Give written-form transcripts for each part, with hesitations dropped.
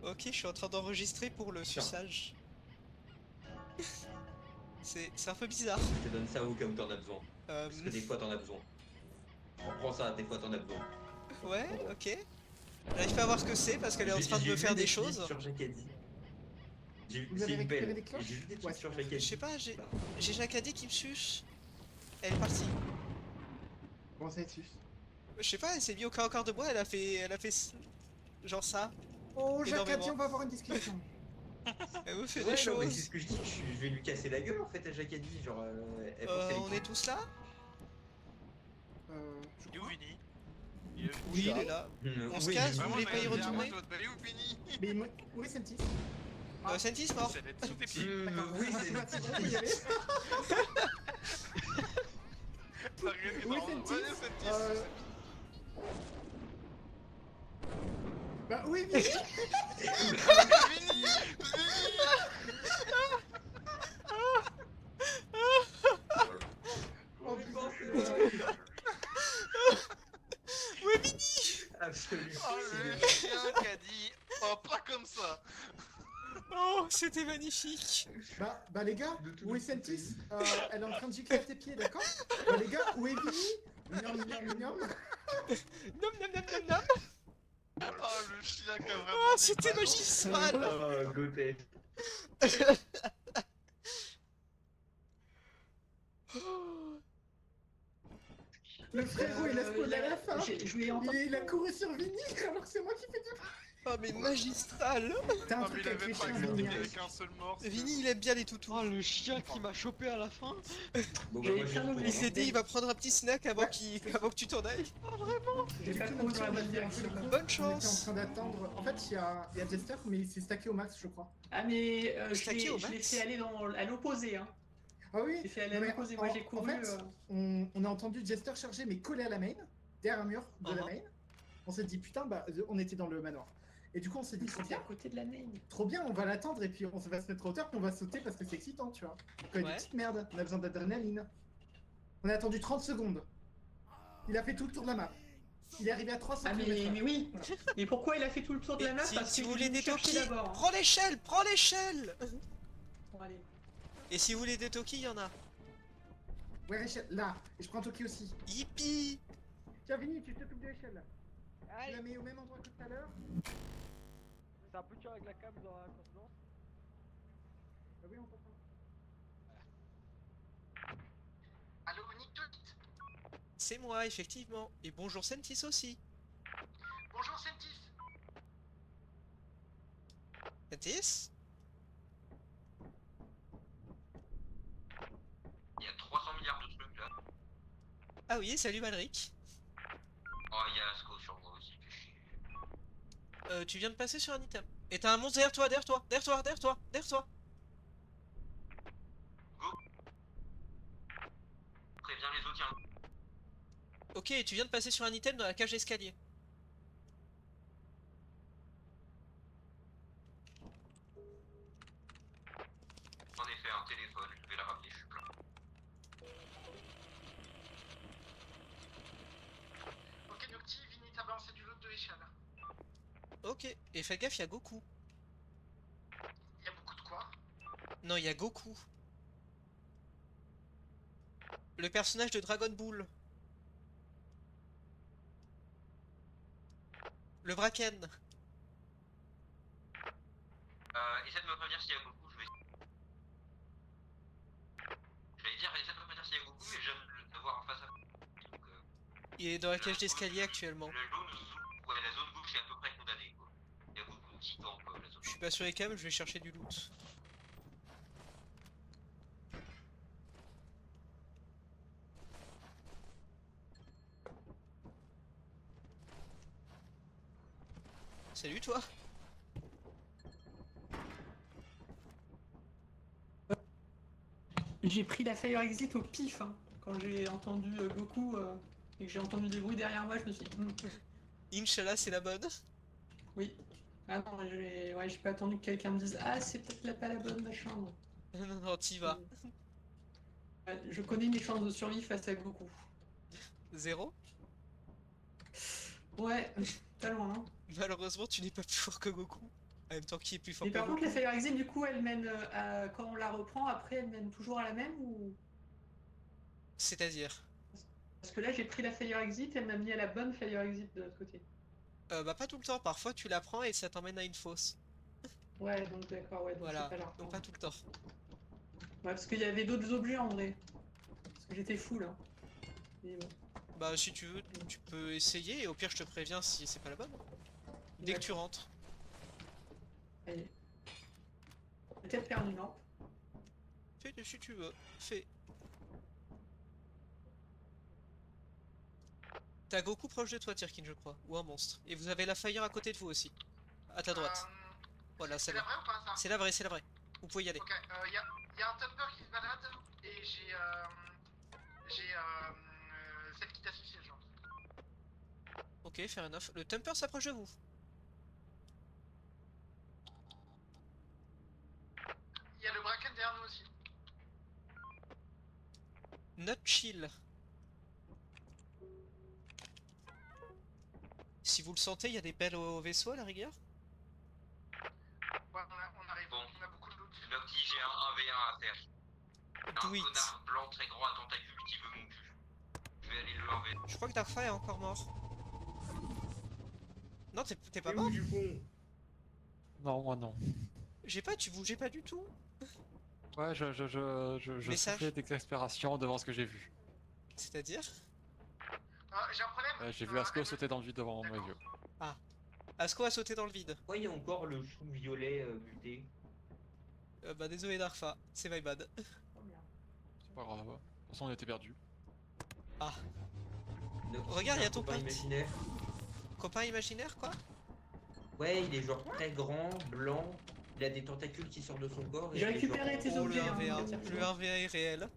Ok, je suis en train d'enregistrer pour le Tiens. suçage. C'est un peu bizarre. Je te donne ça au cas où t'en as besoin. Euh, Parce que des fois t'en as besoin. Prends ça, des fois t'en as besoin. ouais, Prends-en. ok. J'arrive pas à voir ce que c'est parce qu'elle est en train de me J'ai faire vu des des clips choses. sur Jacadi. Vous C'est avez une récupéré pelle. des Et j'ai cloches? vu des Ouais, trucs sur super. Je sais Jacadi. pas, j'ai Jacadi qui me suce. Elle est partie. Bon, ça dessus. Je sais pas, elle s'est mise au corps de moi, genre ça, Oh, Jacadi, énormément. on va avoir une discussion. Elle me fait des Ouais, non, mais c'est ce choses. que je dis. Je vais lui casser la gueule en fait à Jacadi. Genre, elle pense qu'elle est On est cool. tous là? Je Il est où crois. Vinny? Il est où Oui, il est là. On se Oui, casse, vous Ouais, moi voulez je pas y regarde derrière moi, retourner? je dois te aller où Vinny? Mais où est Sentis? Sentis mort. Ça va être sous tes pieds. D'accord, oui, c'est parti, on peut y aller. T'as regretté Oui, dans... Sentis. Ouais, Sentis. Bah oui, Vinny. Vinny! Oh, putain, Ouais, Mini! Absolument. Oh, le chien qui a dit... Oh, pas comme ça! Oh, c'était magnifique. Bah les gars, De tous où est les côtés. Sentis? Elle est en train de gicler à tes pieds, d'accord? Bah les gars, où est Vinny? Mignonne, mignonne, mignonne. Nom nom nom nom nom. Oh, le chien qui a vraiment Oh, dit c'était bah non. magistral. Oh, goûter. Le frérot, il a spawn à la fin. Je lui ai entendu. Il a couru sur Vinny alors que c'est moi qui fais du... Oh, mais magistral. T'as un Non, mais truc il avec avait les pas chiens, accepté Vinny. qu'il y avait qu'un seul mort. Vinny, il aime bien les toutous. Oh, le chien qui m'a chopé à la fin. Bon, bah, J'avais moi, bien je oublié. Il s'est dit, il va prendre un petit snack avant, Ouais. avant que tu t'en ailles. J'ai Du pas coup, couru nous, dans la on bonne était direction. en Bonne On chance. était en train d'attendre. En fait, il y a Jester, mais il s'est stacké au max, je crois. Ah, mais Stacké au je l'ai max. fait aller à l'opposé. Hein. Ah oui. J'ai fait aller Non, à mais l'opposé. Moi, j'ai en couru. fait, on a entendu Jester charger, mais collé à la main, derrière un mur de la main. On s'est dit, putain, bah, on était dans le manoir. Et du coup, on s'est dit, trop C'était à bien, côté de la main. trop bien, on va l'attendre et puis on va se mettre à hauteur, puis on va sauter parce que c'est excitant, tu vois. Quand il y a Ouais. des petites merdes, on a besoin d'adrénaline. On a attendu 30 secondes. Il a fait tout le tour de la map. Il est arrivé à 300 Ah, mais km/h. oui. Mais pourquoi il a fait tout le tour de la Et map? si, Parce si que vous voulez des chercher tokis, d'abord. prends l'échelle, prends l'échelle. Bon, allez. Et si vous voulez des tokis, il y en a. Ouais, Rachel, là. Et je prends Toki aussi. Yippee. Tiens, Vinny, tu t'occupes de l'échelle là. Tu la mets au même endroit que tout à l'heure. C'est un peu dur avec la cam dans la confidence. Ah oui, on t'entend. Allô, Nick Tweet. C'est moi, effectivement. Et bonjour Sentis aussi. Bonjour Sentis. Sentis? Il y a 300 milliards de trucs là. Ah oui, salut Malric. Oh, il y a Asco sur moi aussi, fais chier. Tu viens de passer sur un item. Et t'as un monstre derrière toi, derrière toi, derrière toi, derrière toi, derrière toi. Préviens les autres, tiens. Ok, et tu viens de passer sur un item dans la cage d'escalier. En effet, un téléphone, je vais la ramener, je suis plein. Ok, Nocti, Vinny t'a balancé du lot de l'échelle. Ok, et faites gaffe, il y a Goku. Il y a beaucoup de quoi? Non, il y a Goku. Le personnage de Dragon Ball. Le Braken. Essaie de me prévenir s'il y a Goku, je vais... J'allais dire, essaie de me prévenir s'il y a Goku, mais je viens de le voir en face à face. Donc, Il est dans la cage d'escalier actuellement. la zone gauche est à peu près condamnée, quoi. Il y a beaucoup de titans, quoi, la zone. Je suis pas sur les câbles, je vais chercher du loot. Salut toi. J'ai pris la Fire Exit au pif. Hein. Quand j'ai entendu Goku et que j'ai entendu des bruits derrière moi, je me suis dit. Inch'Allah, c'est la bonne. Oui. Ah non, j'ai pas attendu que quelqu'un me dise ah c'est peut-être pas la bonne machin. Non, non, t'y vas. Ouais, je connais mes chances de survie face à Goku. 0. Ouais, pas loin. Hein. Malheureusement, tu n'es pas plus fort que Goku. En même temps, qui est plus fort Mais que par contre, Goku? la Fire Exit, du coup, elle mène quand on la reprend, après, elle mène toujours à la même ou... C'est-à-dire? Parce que là, j'ai pris la Fire Exit, elle m'a mis à la bonne Fire Exit de l'autre côté. Bah pas tout le temps, parfois tu la prends et ça t'emmène à une fosse. Ouais, donc d'accord, ouais, donc Voilà, c'est pas la donc reprendre. pas tout le temps. Ouais, parce qu'il y avait d'autres objets en vrai. Parce que j'étais full, hein. Mais bon. Bah si tu veux, tu peux essayer et au pire je te préviens si c'est pas la bonne. Dès que tu rentres. Allez. Peut-être perdu, non? Fais si tu veux, fais. T'as Goku proche de toi, Tirkin, je crois, ou un monstre. Et vous avez la Fire à côté de vous aussi. À ta droite. Voilà, C'est c'est la là. vraie ou pas ça? C'est la vraie, c'est la vraie. Vous pouvez y aller. Ok, y a un Tumper qui se balade et j'ai celle qui t'assiste, genre. Ok, fair enough. Le Thumper s'approche de vous. Il y a le Bracken derrière nous aussi. Not chill. Si vous le sentez, il y a des pelles au vaisseau à la rigueur. Ouais, on arrive, Bon. on a beaucoup de loot. Nocti, j'ai un 1v1 à faire. Un Do it. connard blanc très grand à tentacules qui veut mon cul. Je vais aller le 1v1. Je crois que Darkfire est encore mort. Non, t'es pas Et mort? où du con? Non, moi non. J'ai pas, tu bougeais pas du tout. Ouais, je Message. soufflais d'exaspération devant ce que j'ai vu. C'est-à-dire? J'ai un problème. J'ai vu Asko sauter dans le vide devant mes D'accord. yeux. Asko a sauté dans le vide. Pourquoi il y a encore le chou violet buté? Bah désolé Darfa, c'est my bad. Oh merde. C'est pas grave. De toute façon, on était perdus. Regarde, il y a ton copain pote. imaginaire. Copain imaginaire quoi? Ouais, il est genre très grand, blanc. Il a des tentacules qui sortent de son corps. et J'ai il est récupéré genre- tes Oh le objets, hein, 1v1, tiens, le 1v1 est réel.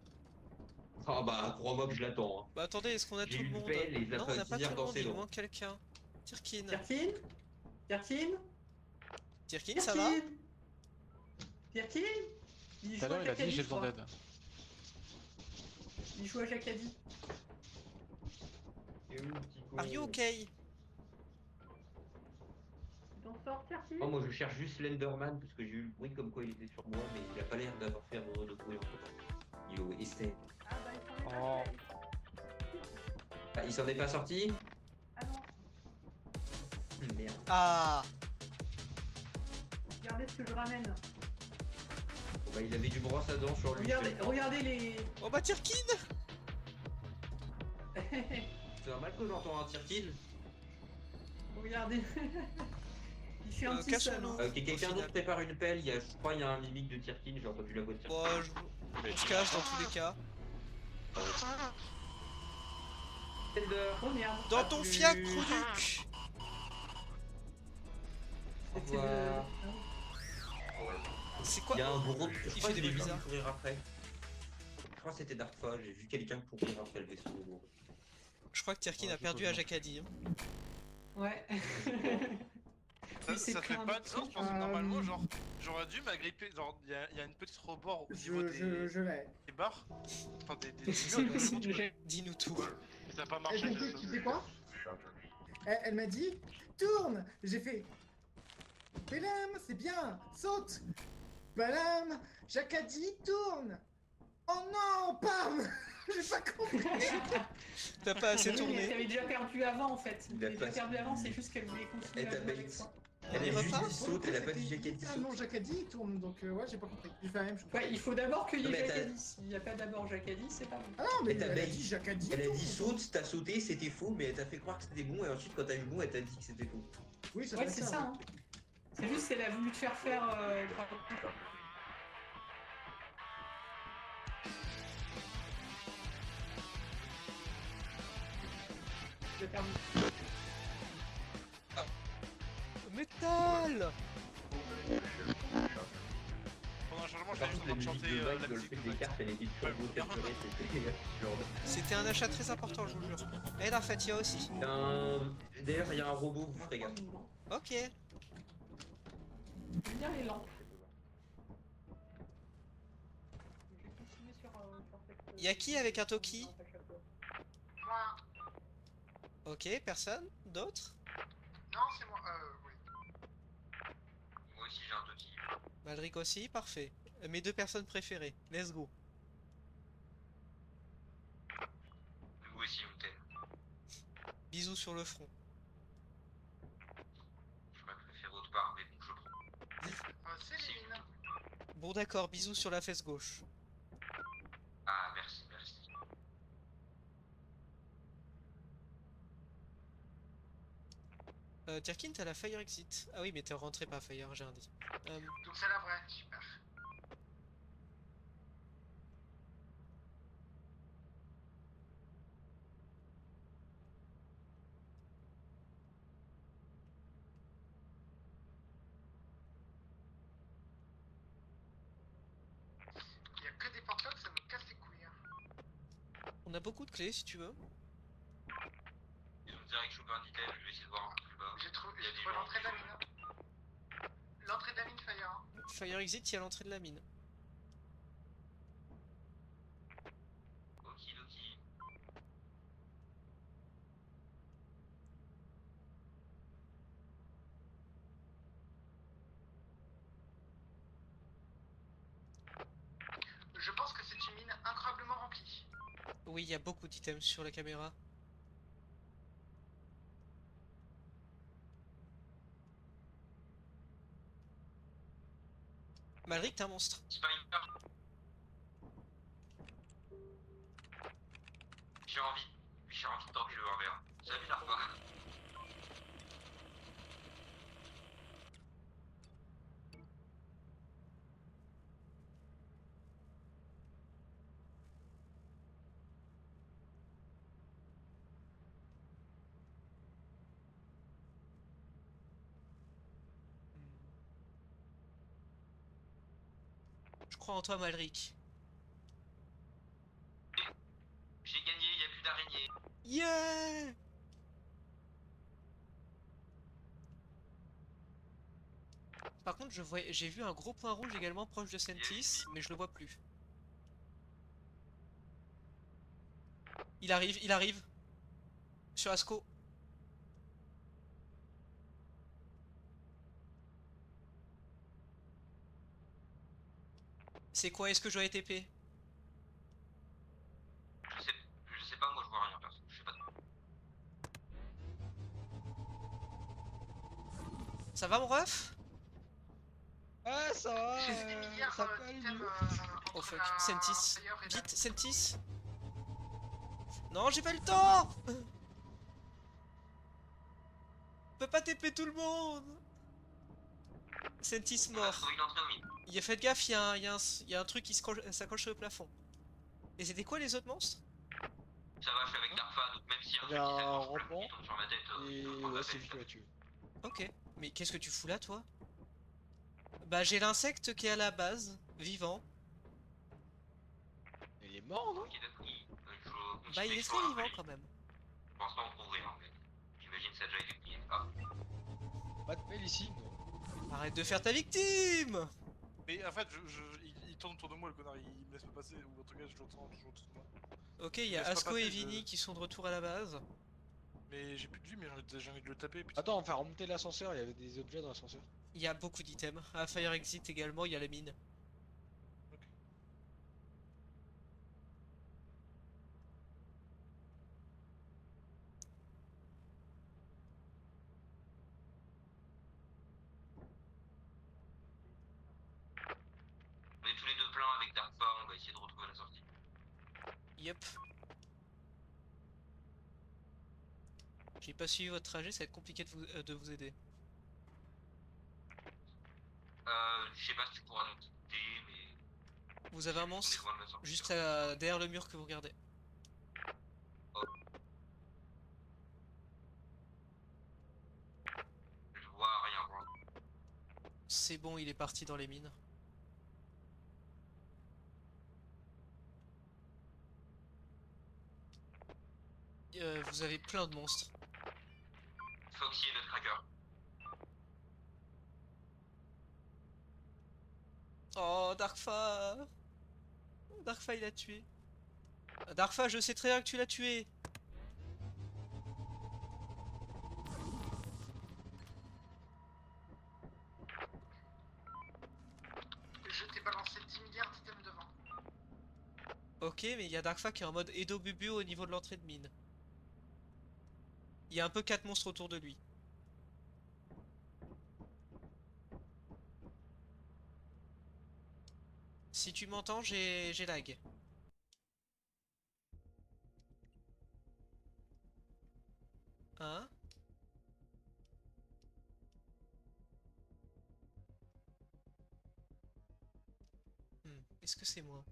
Ah bah, crois-moi que je l'attends. Hein. Bah attendez, est-ce qu'on a J'ai tout le eu monde? fait les Non, on n'a pas tout applaudissements le dans monde, ses il dents. manque quelqu'un. Tirkin. Tirkin? Tirkin? Tirkin, ça va? Tirkin? Il Tout à joue à l'heure, il a dit Jacadi, j'ai je besoin crois. d'aide. Il joue à Jacadi. Et où, petit con? Are you okay? Tu t'en sors, Tirkin? Oh, moi je cherche juste Slenderman parce que j'ai eu le bruit comme quoi il était sur moi, mais il a pas l'air d'avoir fait un moment de bruit en fait. Yo, essaie. Ah bah il s'en est Oh. passé. Ah, il s'en est pas sorti? Ah non, Merde. Ah, regardez ce que je ramène. Bon, bah, il avait du brosse à dents sur lui. Regardez les... oh bah Tirkin. C'est normal que j'entends un tir-kill. Regardez. Il fait un petit cassons-nous. seul. Que quelqu'un Au final. d'autre prépare une pelle, je crois il y a un mimique de tir-kill, j'ai entendu la voix de tir-kill. Bon, on se cache dans tous les cas. Zelda, Oh merde. Dans À ton plus. fiac, Crouduc. au C'était le... revoir. C'est quoi? Il y a un gros. Je fait crois que des j'ai bruits vu bizarres. courir après. Je crois que c'était Darkfa, j'ai vu quelqu'un courir après le vaisseau. Je crois que Tirkin Ouais, a je perdu sais à pas. Jacadi. Ouais. Ça, Oui, c'est ça fait plein pas de de sens trucs. parce que normalement, genre, j'aurais dû m'agripper. Genre, il y a une petite rebord au niveau Je l'ai. des barres. Enfin, des C'est murs, possible. tu peux- Dis-nous tout. Mais ça a pas Et marché. donc, tu sais quoi? Elle m'a dit, tourne! J'ai fait, Bélam, c'est bien, saute! Bélam, Jacques a dit, tourne! Oh non, bam! J'ai pas compris! T'as pas assez Oui, mais tourné. t'avais déjà perdu avant en fait. Il a T'avais déjà pas perdu avant, suivi. c'est juste qu'elle voulait continuer Elle à t'a jouer avec bait. toi. Elle On a y juste repart dit saute, elle a pas dit Jacques a dit Ah saute. non, Jacques a dit, tourne, donc ouais, j'ai pas compris. J'ai fait la même chose. Ouais, il faut d'abord qu'il y ait Mais t'as- Jacadi. S'il n'y a pas d'abord Jacadi, c'est pas bon. Ah non, mais Elle t'a elle a bait. dit, Jacques a dit. Elle a tourne. dit saute, t'as sauté, c'était faux, mais elle t'a fait croire que c'était bon, et ensuite quand t'as eu bon, elle t'a dit que c'était faux. Oui, ça Ouais, doit c'est être ça. Hein. C'est juste qu'elle a voulu te faire faire... J'ai perdu. Métal. Pendant un changement, Par j'étais juste contre, en la train de musique chanter de la vague dans le musique fait de des cartes, elle était turbo capturée, c'était genre... C'était un achat très important, je vous jure. Et la Fatia aussi. D'ailleurs, il y a un robot, vous ferez gaffe. Ok. J'aime bien les lampes. Je vais continuer sur cette, Y a qui avec un Toki? Moi. Ok, personne? D'autres? Non, c'est moi. Oui. Oui, Malric aussi, parfait. Mes deux personnes préférées, let's go. Vous aussi, on t'aime. Bisous sur le front. J'aurais préféré autre part, mais bon, je prends. C'est les mines. Bon d'accord, bisous sur la fesse gauche. Ah, merci, merci. Tirkin, t'as la fire exit. Ah oui, mais t'es rentré pas fire, j'ai rien dit. Donc c'est la vraie, super. Il y a que des portlogs, ça me casse les couilles. Hein. On a beaucoup de clés si tu veux. Ils ont direct chopé un item, je vais essayer de voir un peu plus bas. J'ai trouvé Il y a des l'entrée de la gens mine. L'entrée de la mine, Fire. Hein. Fire exit, il y a l'entrée de la mine. Okidoki. Je pense que c'est une mine incroyablement remplie. Oui, il y a beaucoup d'items sur la caméra. Malric, t'es un monstre. Spider. J'ai envie de torturer un verre. Ça m'énerve pas. Je crois en toi, Malric. J'ai gagné, il n'y a plus d'araignées. Yeah! Par contre, j'ai vu un gros point rouge également proche de Sentis, mais je le vois plus. Il arrive. Sur Asco. C'est quoi? Est-ce que j'aurais TP? Je sais pas, moi je vois rien, perso. Je sais pas. Ça va, mon ref? Ah, ça va, J'ai fait des milliards ça peut aller d'items mieux. Oh entre fuck, la Sentis. Fire et la- Vite, Sentis. Non, j'ai pas le temps! Je peux pas TP tout le monde! Sentis On a mort. trouvé une entrée au mine. Faites gaffe, il y a un truc qui s'accroche sur le plafond. Et c'était quoi les autres monstres? Ça va, je suis avec Darfa, donc même s'il y a un Il y a truc qui un s'accroche rampant, qui tombe sur ma tête, Et je prends ma ouais, c'est tête. lui qui l'a tué. Ok. Mais qu'est-ce que tu fous là, toi? Bah, j'ai l'insecte qui est à la base, vivant. Il est mort, non? Okidoki. Bah, il est très vivant quand même. Pour l'instant, on trouve rien, mais j'imagine que ça a déjà été plié. Ah, Pas de mail ici. Arrête de faire ta victime! Mais en fait, il tourne autour de moi, le connard, il me laisse pas passer, ou en tout cas, je l'entends toujours autour de moi. Ok, il y a Laisse pas Asco passer, et Vini qui sont de retour à la base. Mais j'ai plus de vie, mais j'ai envie de le taper. Putain. Attends, on va remonter l'ascenseur, il y avait des objets dans l'ascenseur. Il y a beaucoup d'items. À Fire Exit également, il y a la mine. on est tous les deux pleins avec Darfa, on va essayer de retrouver la sortie. Yep. J'ai pas suivi votre trajet, ça va être compliqué de vous aider. Je sais pas si tu pourras nous quitter, mais. Vous avez un on est monstre loin de la sortie. juste derrière le mur que vous regardez. Je vois rien, moi. C'est bon, il est parti dans les mines. Vous avez plein de monstres. Foxy est notre cracker. Oh, Darkfa! Darkfa, il a tué. Darkfa, je sais très bien que tu l'as tué. Ok, mais il y a Darkfa qui est en mode Edo Bubu au niveau de l'entrée de mine. Il y a un peu 4 monstres autour de lui. Si tu m'entends, j'ai lag. Hein? Est-ce que c'est moi?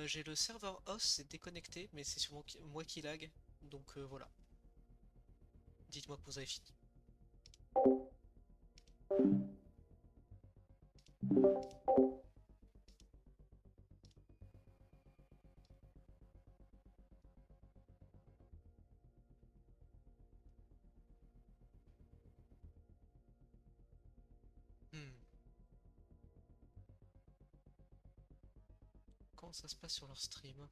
J'ai le serveur host, c'est déconnecté, mais c'est sûrement moi qui lag. Donc voilà. Dites-moi que vous avez fini. Comment ça se passe sur leur stream?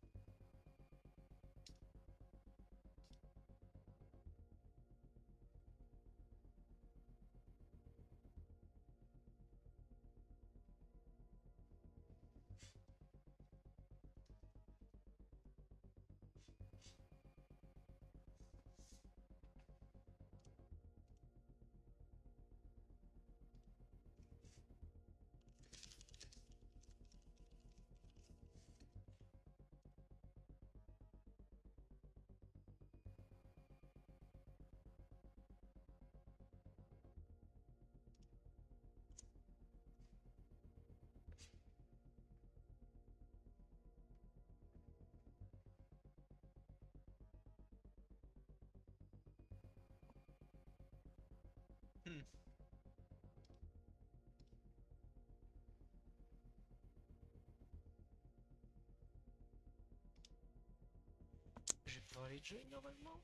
Je vais pouvoir les join normalement.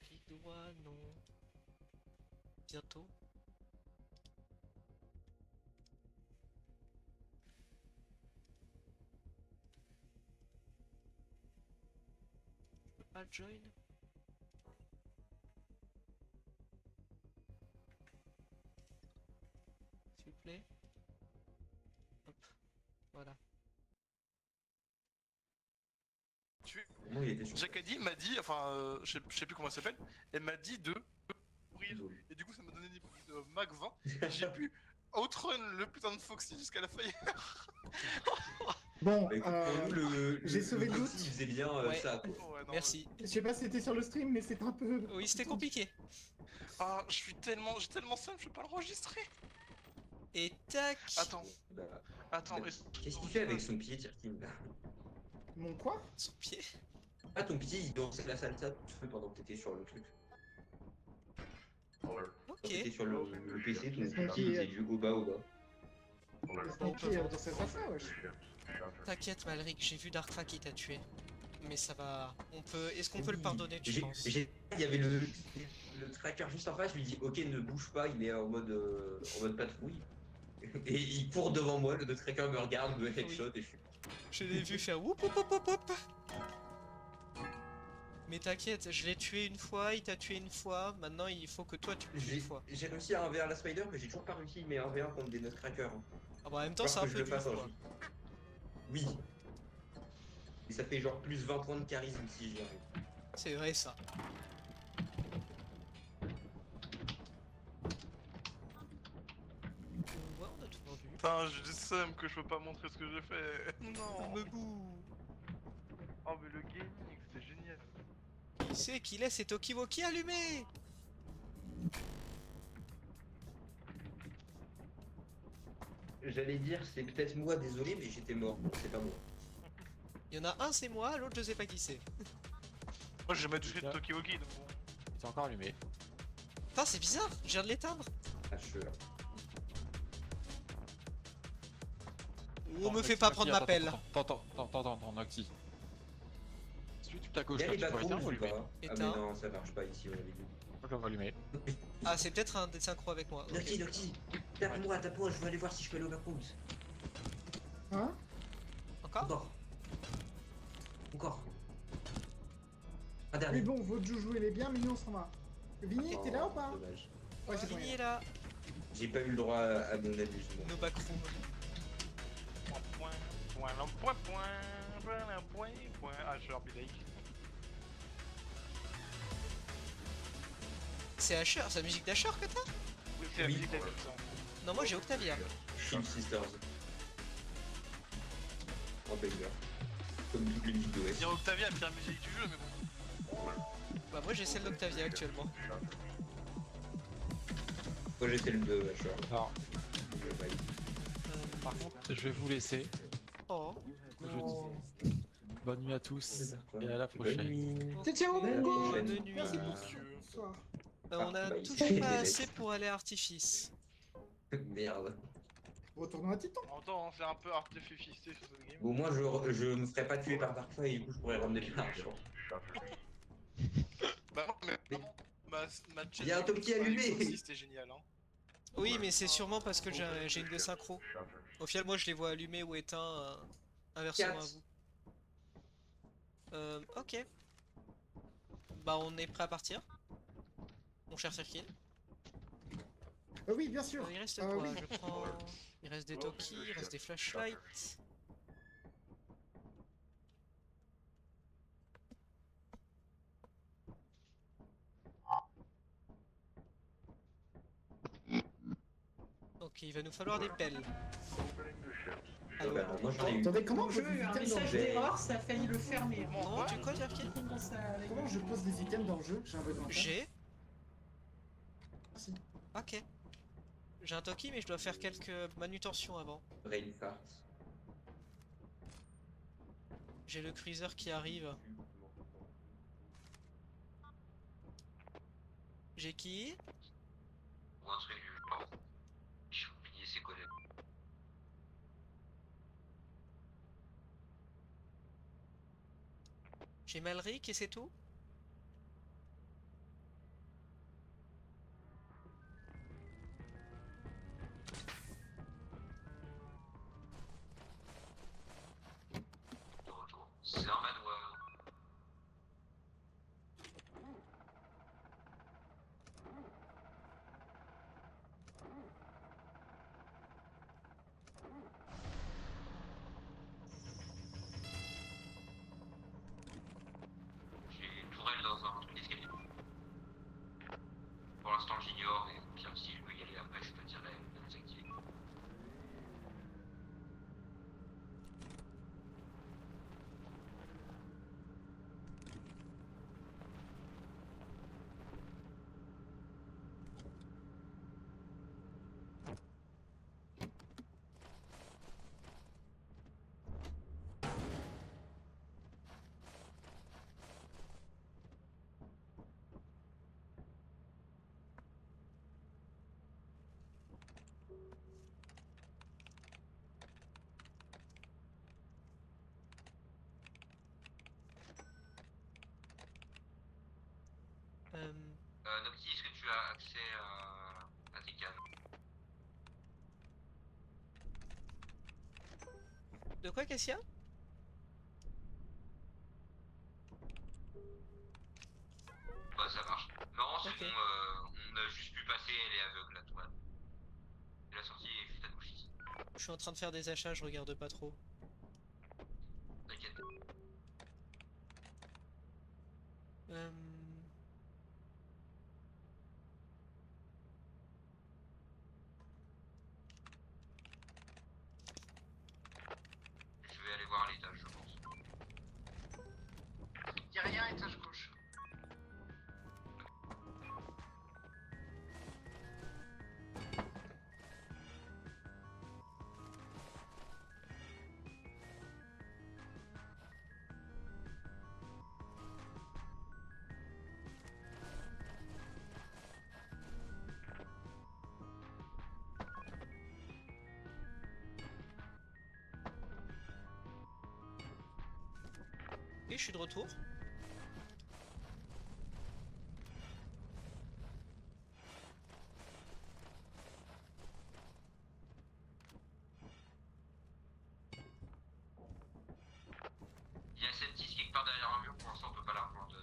Clic droit, non. Bientôt. Je peux pas le join. S'il vous plaît. Hop. Voilà. Moi, il était sur. Jacadi m'a dit, enfin, je sais plus comment elle s'appelle, elle m'a dit de mourir. Et du coup, ça m'a donné Mac 20. Et j'ai pu outrun le putain de Foxy jusqu'à la faille. Bon, Bah, écoute, pour nous, j'ai sauvé le Foxy, doute. il faisait bien Ouais. ça, quoi. Ouais, non, Merci. Je sais pas si c'était sur le stream, mais c'est un peu... Oui, c'était compliqué. Ah, j'ai tellement simple, je peux pas l'enregistrer. Et tac. Attends, Bah, attends. qu'est-ce qu'il fait avec son pied, Tirkin, là? Mon quoi? Son pied. Ah, ton pied, il dansait la salsa tout seul pendant que t'étais sur le truc. Quand t'étais Ok. sur le PC, ton Laisse-moi pied, il qui- faisait du au bas. Ok, dans cette façon, wesh. T'inquiète Malric, j'ai vu Darkfa qui t'a tué. Mais ça va. Est-ce qu'on peut le pardonner, tu penses? Il y avait le tracker juste en face, je lui dis ok, ne bouge pas, il est en mode patrouille. Et il court devant moi, le tracker me regarde, me headshot et je suis. Je l'ai vu faire whoop whoop whoop whoop. Mais t'inquiète, je l'ai tué une fois, il t'a tué une fois, maintenant il faut que toi tu le tues une fois. J'ai réussi à 1v1 la Spider, mais j'ai toujours pas réussi mais 1v1 contre des nutcrackers. Hein. Ah bah en même temps Alors c'est un que je peu le dur fasse en quoi. J. Oui. Et ça fait genre plus 20 points de charisme si j'y arrive. C'est vrai ça. Ouais, on a tout vendu. Putain, j'ai des seum que je peux pas montrer ce que j'ai fait. Non. Me boue. Oh, mais le gaming, c'était génial. Qui c'est qui laisse ses Tokiwoki allumés? J'allais dire c'est peut-être moi, désolé, mais j'étais mort, donc c'est pas moi. Il y en a un c'est moi, l'autre je sais pas qui c'est. Moi, j'ai jamais touché de Tokiwoki, donc bon. C'est encore allumé. Putain c'est bizarre, je viens de l'éteindre. Ah, je suis là. On me fait pas prendre ma pelle. Attends, Nocti. Celui tout à Il gauche y a là, les tu peux backrooms éteindre ou ou allumer? pas Ah mais Éteins. non, ça marche pas ici, on avait dit. Moi je vais allumer. Ah c'est peut-être un désynchro avec moi. Ok. Nocti, tape-moi, je veux aller voir si je peux aller au backrooms. Hein? Encore? Encore. Un Mais dernier. bon, votre joujou elle est bien, mais nous on s'en va. Vigny, t'es là ou pas? Dommage. Ouais, c'est Vigny bon. est là, J'ai pas eu le droit à mon amusement. nos backrooms. Asher, Billy. C'est Asher, c'est la musique d'Asher que t'as? Oui, c'est la Oui. musique de la chanson. Non, moi j'ai Octavia. Shield Sisters. Oh banger. Comme toutes les musiques d'OS. Dire Octavia, la pire musique du jeu, mais bon. Bah, moi j'ai celle d'Octavia actuellement. Moi j'ai celle de Asher. Alors, Je valide. par contre, je vais vous laisser. Oh. Je vous dis bonne nuit à tous et à la prochaine. Ciao, ciao, Bonne Coco. nuit. Merci pour Dieu. ce soir. On a bah, il toujours s'est pas fait assez des pour aller à Artifice. Merde. Retournons à Titan. En même temps, on fait un peu artificité sur cette game. Bon, moi je me ferais pas tuer par Darkfly et du coup je pourrais ramener de l'argent. Bah non, mais ma Il y a un top qui est allumé. C'était génial, hein. Oui, mais c'est sûrement parce que j'ai une synchro. Au final, moi je les vois allumés ou éteints inversement à 4. vous. Ok. Bah, on est prêt à partir. Mon cher Sirkin. Oui, bien sûr. Il reste quoi? oui. Je prends. Il reste des Toki, il reste des flashlights. Ok, il va nous falloir des pelles. Allô? Bah, moi j'en ai eu. Attendez, comment Mon on jeu, pose des un items dans le message jeu d'erreur, ça a failli le fermer. Non, tu quoi, Sirkin? Comment je pose des items dans le jeu? J'ai un besoin. J'ai. Merci. Ok. J'ai un Toki, mais je dois faire quelques manutentions avant. Brainfart. J'ai le cruiser qui arrive. J'ai qui? Ou un truc du genre. J'ai oublié ses collègues. J'ai Malric et c'est tout? De retour. C'est un manoir. J'ai une tourelle dans un truc d'escalier. Pour l'instant, j'ignore, et au pire, si je veux y aller après, je te dirai de désactiver. Nocti, est-ce que tu as accès à tes caves? De quoi, Cassia? Bah, ça marche. Non, c'est Ok. bon, on a juste pu passer, elle est aveugle, la toile. Et la sortie est juste à gauche ici. Je suis en train de faire des achats, je regarde pas trop. T'inquiète. Euh... Je vais aller voir à l'étage, je pense. Y'a rien, étage gauche. Oui, je suis de retour. Il y a cette 10 quelque part derrière un mur, pour l'instant on peut pas la rejoindre.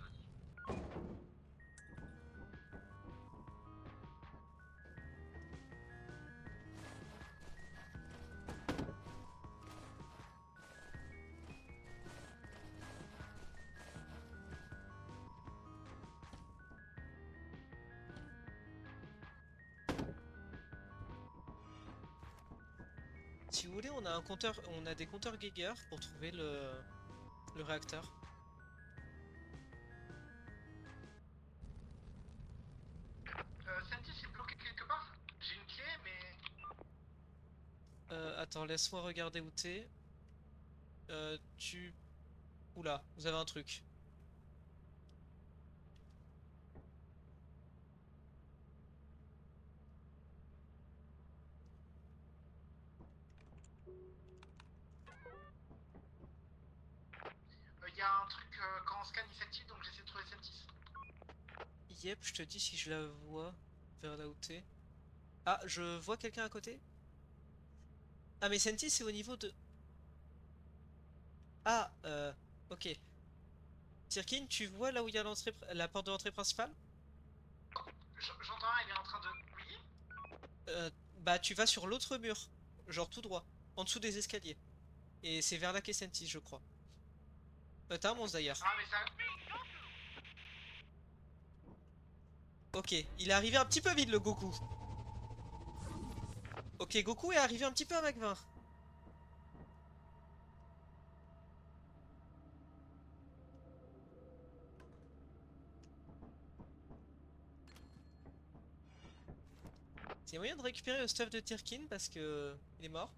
Si vous voulez, on a un compteur, on a des compteurs Geiger pour trouver le réacteur. Sentis est bloqué quelque part. J'ai une clé, mais. Attends, laisse-moi regarder où t'es. Oula, vous avez un truc. Il y a un truc quand on scanne, il s'active, donc j'essaie de trouver Sentis. Yep, je te dis si je la vois vers là où t'es. Ah, je vois quelqu'un à côté. Ah, mais Senti, c'est au niveau de... Ah, ok. Tirkin, tu vois là où il y a l'entrée, la porte de l'entrée principale? J'entends, il est en train de. Oui. Bah, tu vas sur l'autre mur. Genre tout droit. En dessous des escaliers. Et c'est vers là qu'est Senti, je crois. T'as un monstre d'ailleurs. Ah, mais ça. Ok, il est arrivé un petit peu vite le Goku. Ok, Goku est arrivé un petit peu à Mach 20. C'est moyen de récupérer le stuff de Tirkin parce que il est mort.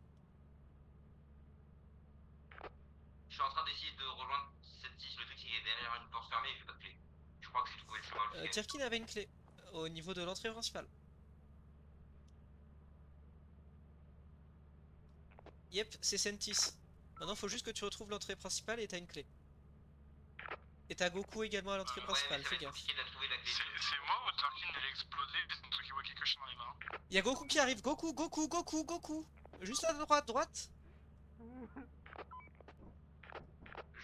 Je suis en train d'essayer de rejoindre cette 6. Le truc, c'est qu'il est derrière une porte fermée et j'ai pas de clé. Je crois que j'ai trouvé le chemin. jusqu'à elle. Tirkin avait une clé au niveau de l'entrée principale. Yep, c'est Sentis. Maintenant, faut juste que tu retrouves l'entrée principale et t'as une clé. Et t'as Goku également à l'entrée principale, mais ça fais va être gaffe. compliqué de trouver la clé. C'est moi ou Tarkin elle a explosé et c'est mon truc qui voit quelque chose dans les mains. Y'a Goku qui arrive, Goku, Goku, Goku, Goku. Juste à droite, droite. Je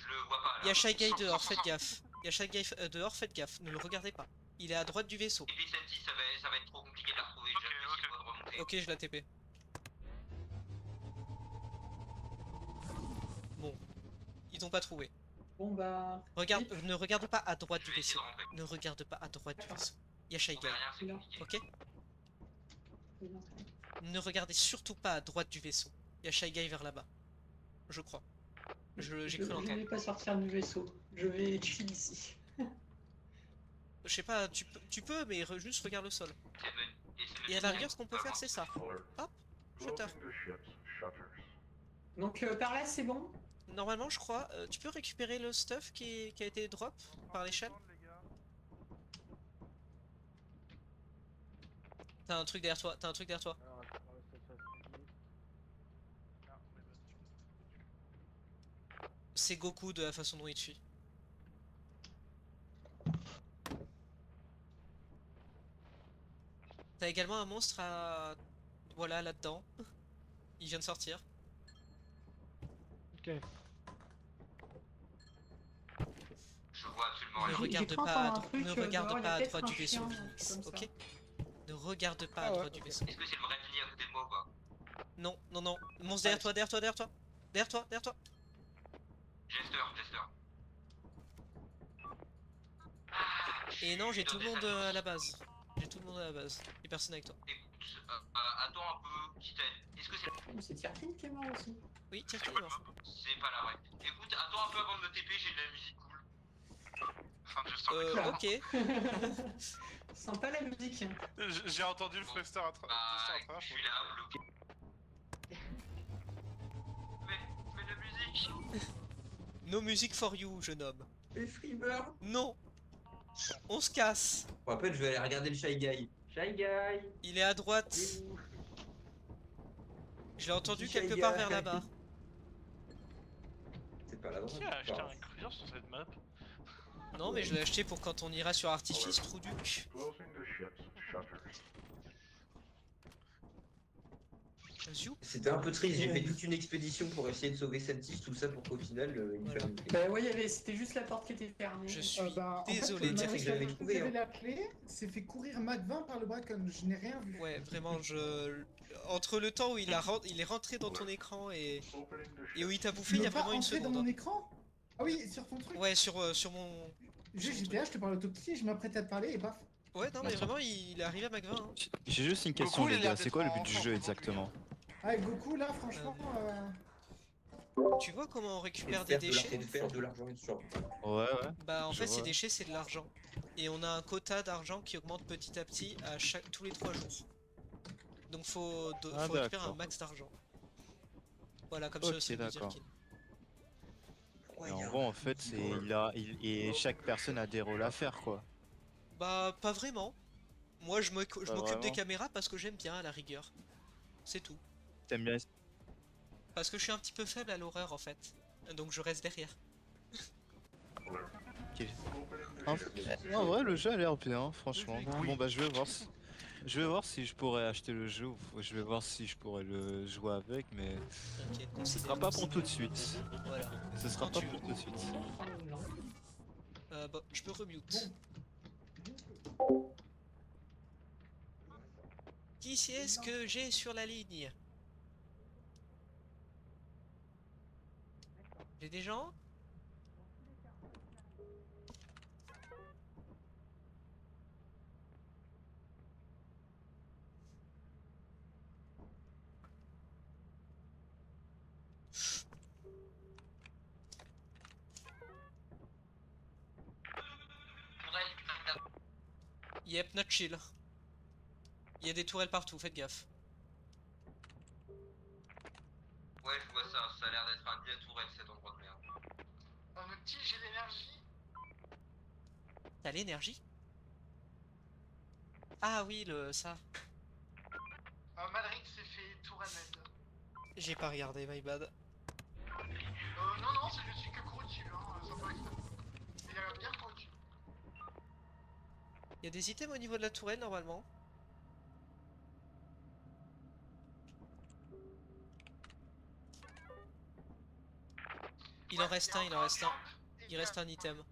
le vois pas là. Y'a Shy Guy dehors, faites gaffe. Y'a Shy Guy dehors, faites gaffe. Ne le regardez pas. Il est à droite du vaisseau. Et puis celle-ci, ça va être trop compliqué de la retrouver. J'ai appuyé sur le doigt de remonter. Ok, je la TP. Bon. Ils ont pas trouvé. Bon bah. Regarde, ne regarde pas à droite Je du vais essayer vaisseau. de rentrer. Ne regarde pas à droite du vaisseau. Y'a Shy On Guy, verra rien, c'est Là. compliqué. ok? Ne regardez surtout pas à droite du vaisseau. Y'a Shy Guy vers là-bas. Je crois. J'ai cru Je l'entendre. vais pas sortir du vaisseau. Je vais chill ici. Je sais pas, tu peux, mais juste regarde le sol. Et à la rigueur, ce qu'on peut faire, c'est ça. Hop, shutter. Donc par là c'est bon. Normalement, je crois, tu peux récupérer le stuff qui a été drop par l'échelle. T'as un truc derrière toi, t'as un truc derrière toi. C'est Goku de la façon dont il te fuit. T'as également un monstre à... Voilà, là-dedans. Il vient de sortir. Ok. Je vois absolument Ne rien. regarde J'ai pas cru à, entendre un truc, ne regarde dehors, il y a pas à peut-être droite un du vaisseau, chien, Phoenix, comme ça. ok? Ne regarde pas à Ah ouais, droite du vaisseau. Est-ce que c'est le vrai Vini à côté de moi ou pas? Non, non, non. Monstre derrière toi, derrière toi, derrière toi. Derrière toi, derrière toi. Jester. Et non, j'ai tout le monde Donne des à la base. J'ai tout le monde à la base. Et personne avec toi. Écoute, attends un peu, qui t'aide. Est-ce que c'est C'est Tirkin qui est mort aussi. Oui, tiens, tiens, C'est pas la vraie. Écoute, attends un peu avant de me TP, j'ai de la musique cool. Enfin, Jester. ok. Sympa la musique. J'ai entendu le Frester à Bah, travers. je suis là, bloqué. Mais la musique. No music for you, jeune homme. Les Freebird. Non. On se casse. Bon, après, je vais aller regarder le Shy Guy. Shy Guy. Il est à droite. Il est où? Je l'ai entendu Shy quelque Guy. part vers là-bas. C'est pas la droite. Qui a acheté Enfin, un cruiser sur cette map? Non, mais je l'ai acheté pour quand on ira sur Artifice, trou du cul. Ziou. C'était un peu triste, j'ai fait toute une expédition pour essayer de sauver Sentis, tout ça pour qu'au final, il Voilà. ferme. Bah ouais, c'était juste la porte qui était fermée. Je suis En fait, désolé, le dire que mec j'avais qui trouvé, avait hein. la clé s'est fait courir Mach 20 par le Bracken. Je n'ai rien vu. Ouais, vraiment, entre le temps où il est rentré dans ton écran et où il t'a bouffé, il y a pas vraiment une entrer dans seconde. mon écran. Ah oui, sur ton truc. Ouais, sur mon... J'étais là, je te parle au tout petit, je m'apprêtais à te parler et paf. Ouais, non, mais vraiment, il est arrivé à Mach 20. Hein. J'ai juste une question, Goku, il a les gars. l'air C'est quoi le d'être but du en jeu forme exactement? Avec Goku, là, franchement... Tu vois comment on Et récupère de des faire déchets? de l'argent sur. Ouais, ouais. Bah en Je fait ces vois. déchets c'est de l'argent. Et on a un quota d'argent qui augmente petit à petit à tous les 3 jours. Donc Ah, faut récupérer un d'accord. max d'argent. Voilà, comme ça Ok, aussi de d'accord. Dirkin. Pourquoi Et il y en a gros, un en fait, fusil dans le- et chaque personne a des rôles à faire, quoi. Bah pas vraiment. Moi je Pas m'occupe des vraiment. caméras parce que j'aime bien à la rigueur. C'est tout. T'aimes bien. Parce que je suis un petit peu faible à l'horreur en fait. Donc je reste derrière. Ok. En vrai, le jeu a l'air bien, franchement. Oui. Bon, bah, je vais voir si je pourrais acheter le jeu, ou je vais voir si je pourrais le jouer avec, mais Ok, ce considère sera pas que pour c'est- tout de suite. Voilà. Ce sera Quand pas tu pour veux. tout de suite. Bon, je me remute. Qui est-ce que j'ai sur la ligne? J'ai des gens? Tourelle, putain, Yep, not chill. Il y a des tourelles partout, faites gaffe. ouais, je vois ça. Ça a l'air d'être un bien tourelle cet endroit de merde. Nocti, j'ai l'énergie. T'as l'énergie? Ah oui, ça. Madrid s'est fait tour à net. J'ai pas regardé, my bad. Non, non, c'est je suis que couru dessus, hein, sans pas exprès. Il a bien couru dessus. Il y a des items au niveau de la tourelle normalement. Il en reste un, il en reste un. Il reste un item.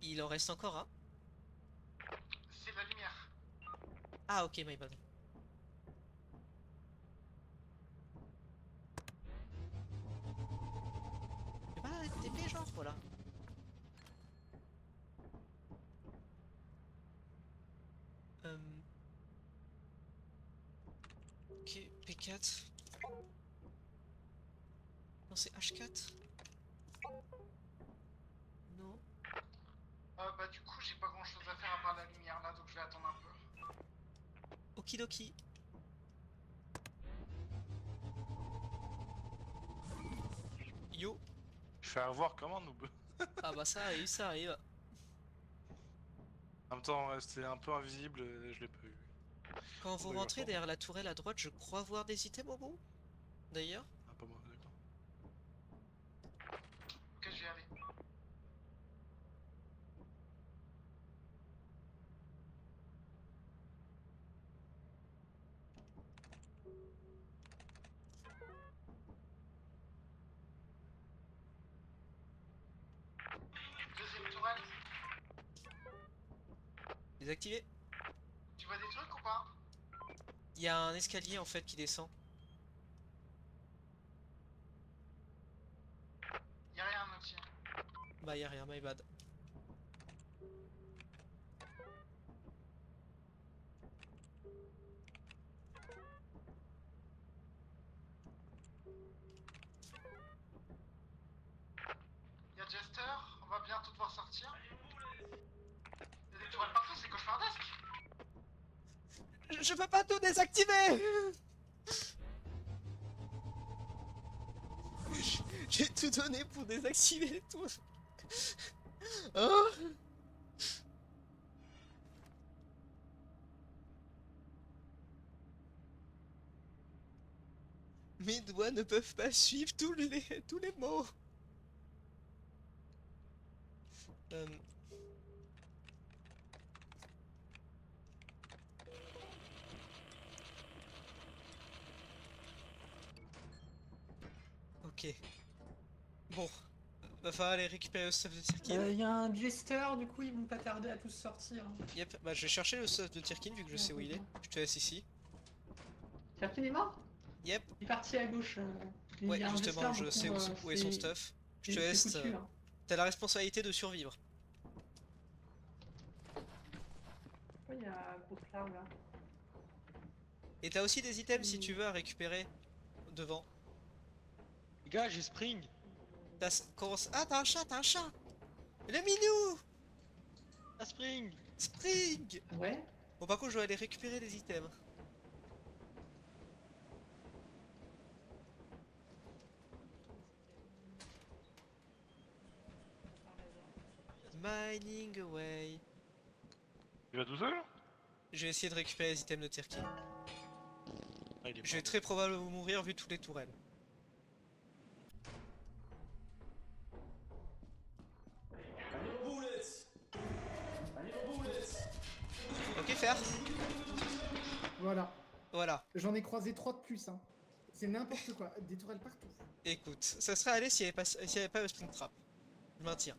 Il en reste encore un. C'est la lumière. Ah ok, my bad. C'est pas TP genre, voilà. Ok, P4. Non, c'est H4. Non. Bah du coup, j'ai pas grand chose à faire à part la lumière là, donc je vais attendre un peu. Okidoki. Yo. Je fais avoir comment, noob. Ah bah ça arrive, ça arrive. En même temps, c'était un peu invisible, je l'ai pas eu. Quand vous Bon, bah, rentrez d'accord. derrière la tourelle à droite, je crois voir des items au bout. D'ailleurs. Ah, pas moi, d'accord. Ok, je vais y aller. Deuxième tourelle. Désactivé. Tu vois des trucs ou pas? Il y a un escalier en fait qui descend. Y'a rien, Nocti. Bah y a rien, my bad. Y'a Jester, on va bientôt devoir sortir. Y'a des tourelles partout, c'est cauchemardesque. Je peux pas tout désactiver. J'ai tout donné pour désactiver tout. Oh. Mes doigts ne peuvent pas suivre tous les mots. Ok. Bon. Va falloir aller récupérer le stuff de Tirkin. Il y a un Jester, du coup, ils vont pas tarder à tous sortir. Yep, bah je vais chercher le stuff de Tirkin vu que je sais où il est. Je te laisse ici. Tirkin est mort? Yep. Il est parti à gauche. Il Ouais, y a un justement, Jester, je du sais coup, où est son stuff. Je te laisse. foutu, hein. T'as la responsabilité de survivre. Pourquoi il y a une grosse larve là? Et t'as aussi des items si tu veux à récupérer devant. Les gars, j'ai spring. Ah, t'as un chat! Le minou! La spring. Spring! Ouais. Bon, par contre, je dois aller récupérer des items. Mining away. Tu vas tout seul? Je vais essayer de récupérer les items de Tirkin. Ah, il est Je vais pas très probablement mourir vu toutes les tourelles. Ok, faire. Voilà. Voilà. J'en ai croisé 3 de plus, hein. C'est n'importe quoi. Des tourelles partout. Écoute, ça serait allé s'il n'y avait pas le spring trap. Je maintiens.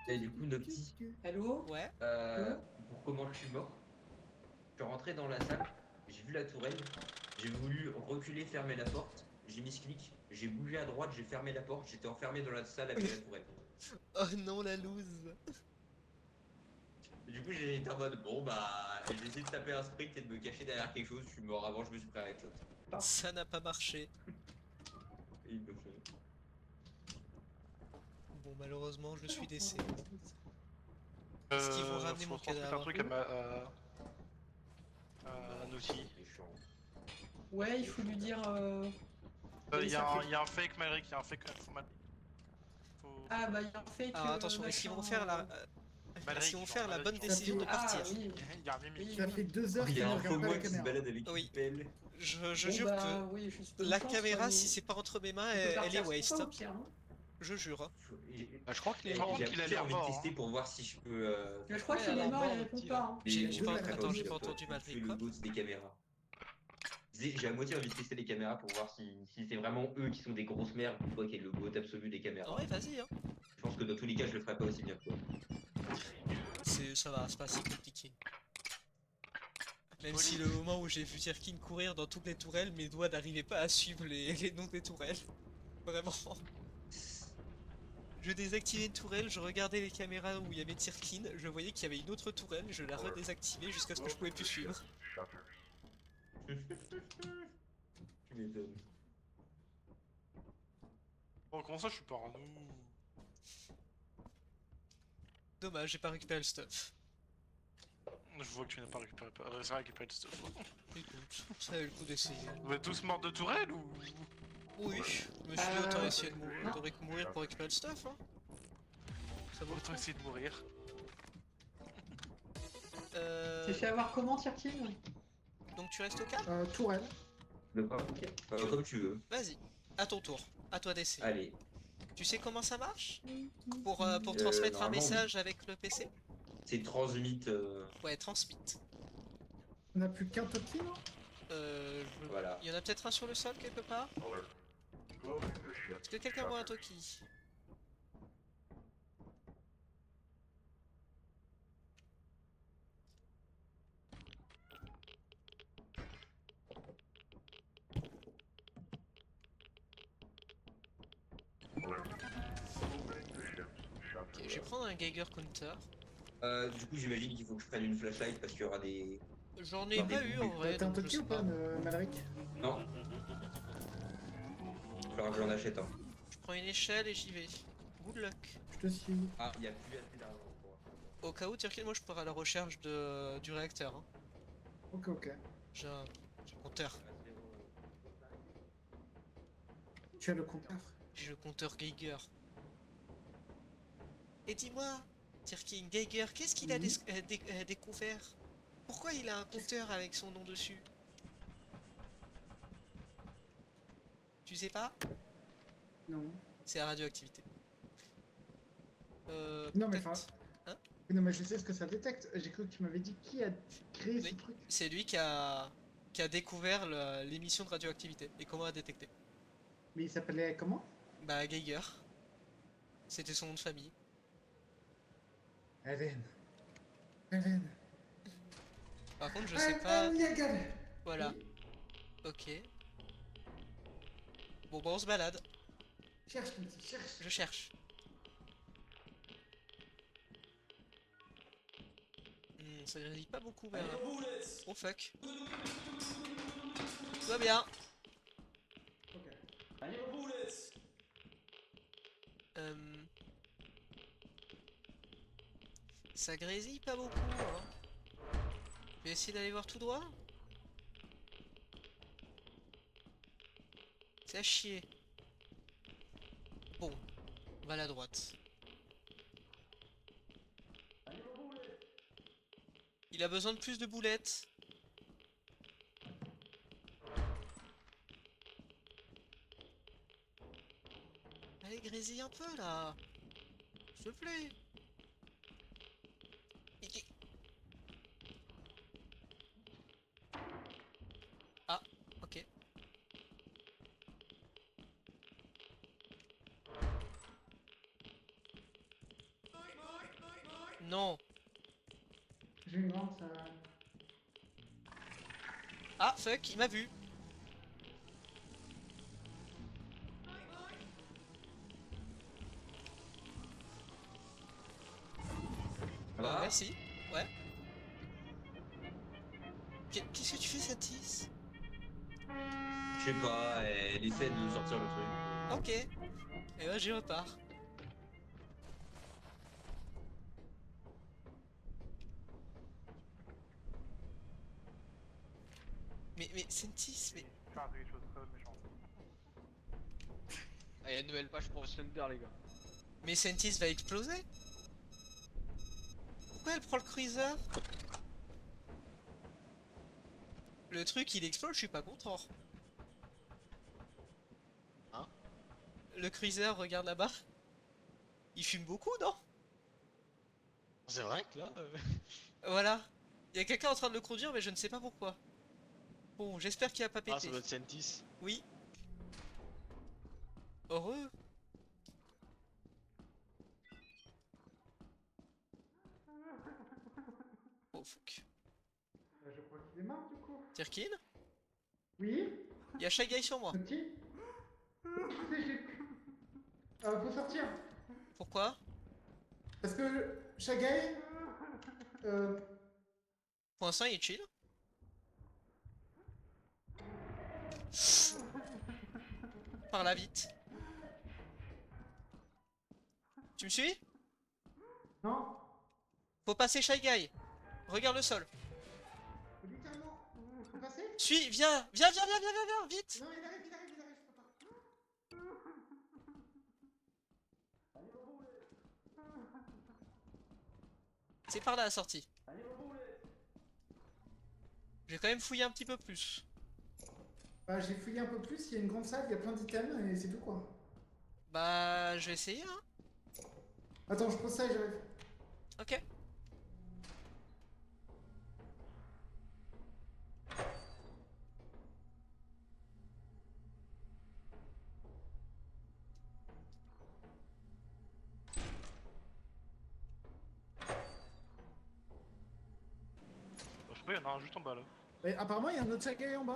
Et du coup, Noctis, Allô? Ouais. pour comment je suis mort, je suis rentré dans la salle, j'ai vu la tourelle, j'ai voulu reculer, fermer la porte, j'ai mis ce clic, j'ai bougé à droite, j'ai fermé la porte, j'étais enfermé dans la salle avec la tourelle. Oh non, la loose. Et du coup, j'ai été en mode, bon bah, j'ai essayé de taper un sprint et de me cacher derrière quelque chose, je suis mort avant, je me suis pris un headshot. Ça n'a pas marché. Et ils me font. Bon, malheureusement, je suis décédé. Est-ce qu'ils vont ramener faut mon transmettre cadavre? un truc à Naughty. Méchant. Ouais, il faut lui dire. Il y a un fake Malric, il y a un fake Malric. Ah bah il y a un fake. Alors attention, est-ce qu'ils vont faire Malric, est-ce qu'ils vont faire la bonne Ça décision de fait- partir? Ah oui. Il y a un mimi. Ça fait 2 heures Il y qu'il a ne un faux regarde pas moi la qui se caméra. balade avec Oui. une pelle. Je Bon, jure bah, que oui, je suis la content, caméra, mais- si c'est pas entre mes mains, On peut elle est partir sans waste. ça, hein. au pire, hein. Je jure. hein. Bah, je crois que Et les Par contre, j'ai il a j'ai l'air envie de mort, tester hein. pour voir si je peux. Mais je crois Ouais, qu'il elle est a mort, mort, il le répond petit, pas. là. Hein. Mais J'ai le pas- ghost, attends, comme j'ai ça, pas entendu tu Malric, fais le quoi. ghost des caméras. J'ai à moitié envie de tester les caméras pour voir si c'est vraiment eux qui sont des grosses merdes ou toi qui est le GOAT absolu des caméras. Ouais, vas-y, hein. Je pense que dans tous les cas, je le ferai pas aussi bien que toi. Ça va, c'est pas si compliqué. Même Oui. si le moment où j'ai vu Tirkin courir dans toutes les tourelles, mes doigts n'arrivaient pas à suivre les noms des tourelles. Vraiment. Je désactivais une tourelle, je regardais les caméras où il y avait Tirkin, je voyais qu'il y avait une autre tourelle, je la redésactivais jusqu'à ce que je pouvais plus suivre. Tu m'étonnes. Oh, comment ça, je suis parano? Dommage, j'ai pas récupéré le stuff. Je vois que tu n'as pas récupéré le stuff. Écoute, ça avait le coup d'essayer. Vous êtes tous morts de tourelle ou? Oui, je me suis dit autant essayer de mourir pour récupérer le stuff, hein. Ça vaut le Autant coup. essayer de mourir. T'es fait avoir comment, Tirkin? Donc tu restes au calme? Tourelle. D'accord. Comme tu veux. Vas-y, à ton tour, à toi d'essayer. Allez. Tu sais comment ça marche? Pour transmettre un normalement, message avec le PC? C'est transmit. Ouais, transmit. On n'a plus qu'un Toki, non? Voilà. Il y en a peut-être un sur le sol quelque part? Est-ce que quelqu'un voit un Toki? Ok, je vais prendre un Geiger Counter. Du coup, j'imagine qu'il faut que je prenne une flashlight parce qu'il y aura des. J'en ai Dans pas des eu en boules. vrai, T'as un donc je Toki sais ou pas, pas. Malric? Non. Il faudra que j'en achète un. Je prends une échelle et j'y vais. Good luck. Je te suis. Ah, il y a plus assez d'argent pour. Au cas où, Tirkin, moi je pars à la recherche du réacteur. Hein. Ok, ok. J'ai un compteur. Tu as le compteur. J'ai le compteur Geiger. Et dis-moi, Tirkin, Geiger, qu'est-ce qu'il a Oui. découvert? Pourquoi il a un compteur avec son nom dessus? Tu sais pas? Non. C'est la radioactivité. Non, mais peut-être- enfin. Hein? Non, mais je sais ce que ça détecte. J'ai cru que tu m'avais dit qui a créé ce Oui. truc. C'est lui qui a découvert l'émission de radioactivité et comment la détecter. Mais il s'appelait comment? Bah Geiger. C'était son nom de famille. Even. Even. Par contre, je sais pas. Yagan. Voilà. Ok. Bon bah on se balade. Cherche, Niti, cherche. Je cherche. Ça grésille pas beaucoup vers là. Oh fuck. Tout va bien. Ok. Euh, Ça grésille pas beaucoup, hein. Je vais essayer d'aller voir tout droit. C'est à chier. Bon, on va à la droite. Il a besoin de plus de boulettes. Allez, grésille un peu là. S'il te plaît. Ah, ok. Non. J'ai une grande, ça. Ah, fuck, il m'a vu. Va. Merci. Ouais. Qu'est-ce que tu fais, Satis? Je sais pas, elle essaie de sortir le truc. Ok. Et ouais, j'y repars. Mais Sentis, mais... Faire quelque chose de très méchant. Ah, y'a une nouvelle page pour Slender, les gars. Mais Sentis va exploser? Pourquoi elle prend le cruiser? Le truc il explose, je suis pas content. Hein? Le cruiser, regarde là-bas. Il fume beaucoup, non? C'est vrai que là... Voilà. Il y a quelqu'un en train de le conduire, mais je ne sais pas pourquoi. Bon, j'espère qu'il va pas Ah, ça péter. doit être Sentis. Oui. Heureux. Oh fuck. Je crois qu'il est mort, du coup. Tirkin? Oui. Il y a Shy Guy sur moi. Petit. Faut sortir. Pourquoi? Parce que Shagai. Pour l'instant, il est chill. Par là, vite. Tu me suis? Non. Faut passer Shy Guy. Regarde le sol. Littéralement. Faut passer. Suis, viens, viens, viens, viens, viens, viens, viens, vite. Non, il arrive, il arrive, il arrive, je peux pas. C'est par là la sortie. Je vais quand même fouiller un petit peu plus. Bah, j'ai fouillé un peu plus, il y a une grande salle, il y a plein d'items et c'est tout quoi. Bah, je vais essayer, hein. Attends, je pose ça et j'arrive. Ok. Je sais pas, y'en a un juste en bas là. Et apparemment, il y a un autre Shagai en bas.